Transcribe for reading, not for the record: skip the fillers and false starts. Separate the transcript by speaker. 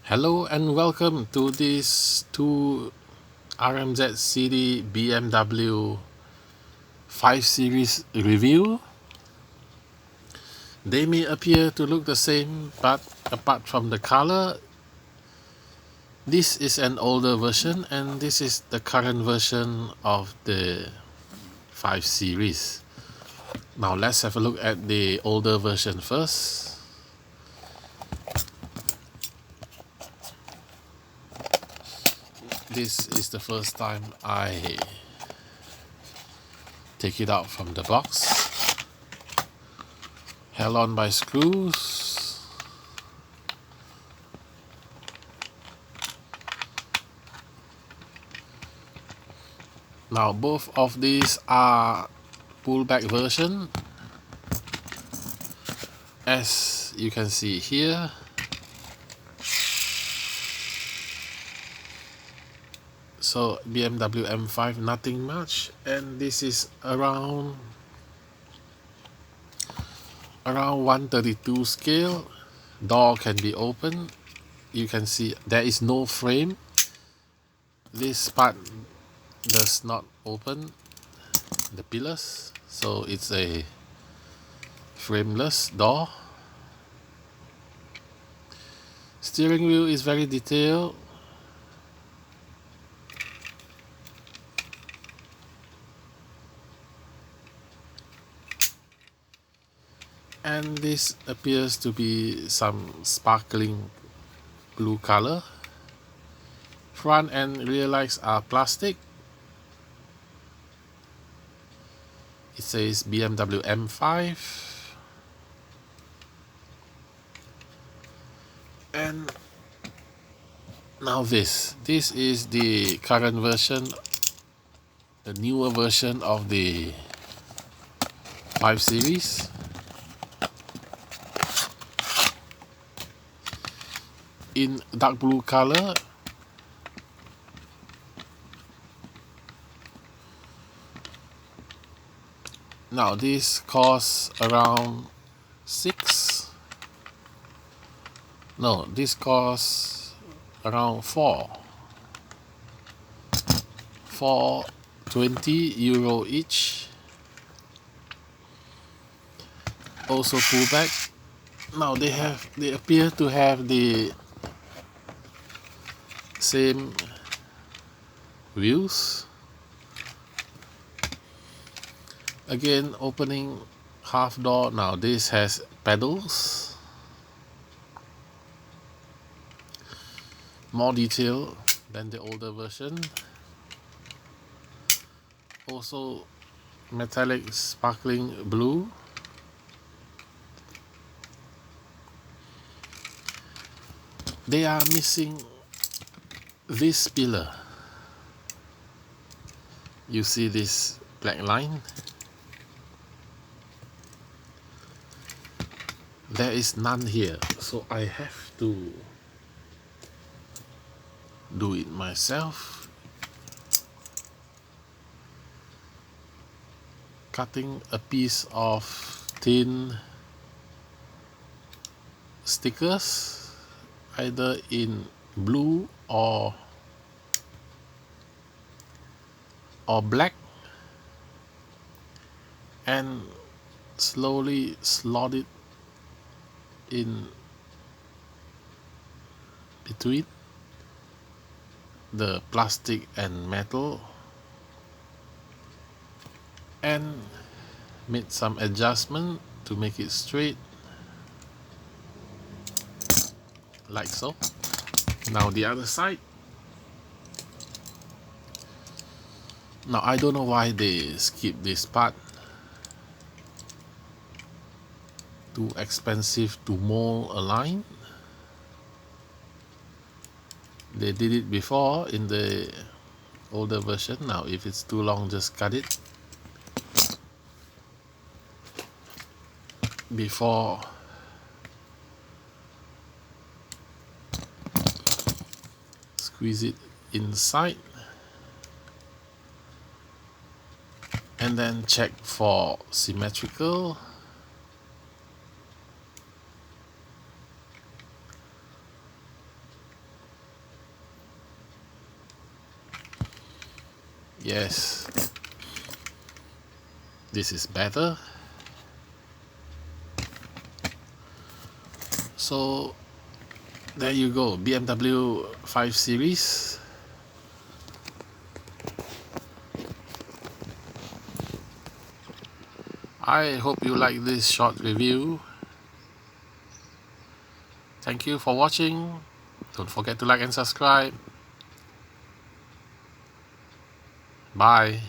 Speaker 1: Hello and welcome to this two RMZ CD BMW 5 Series review. They may appear to look the same, but apart from the color, this is an older version and this is the current version of the 5 Series. Now let's have a look at the older version first. This is the first time I take it out from the box. Held on by screws. Now both of these are pullback version, as you can see here. So BMW M5, nothing much, and this is around 132 scale. Door can be opened. You can see there is no frame. This part does not open the pillars, so it's a frameless door. Steering wheel is very detailed. And this appears to be some sparkling blue color. Front and rear lights are plastic. It says BMW M5. And now this is the current version, the newer version of the 5 Series. In dark blue color. Now this costs around this costs around 420 euro each. Also pullback. Now they appear to have the same wheels. Again, opening half door. Now this has pedals. More detail than the older version. Also metallic sparkling blue. They are missing this pillar. You see this black line? There is none here, so I have to do it myself. Cutting a piece of tin stickers, either in blue or black, and slowly slot it in between the plastic and metal, and made some adjustment to make it straight, like so. Now the other side. Now I don't know why they skip this part. Too expensive to mold a line. They did it before in the older version. Now if it's too long, just cut it before squeeze it inside, and then check for symmetrical. Yes, this is better. So there you go, BMW 5 Series. I hope you like this short review. Thank you for watching. Don't forget to like and subscribe. Bye.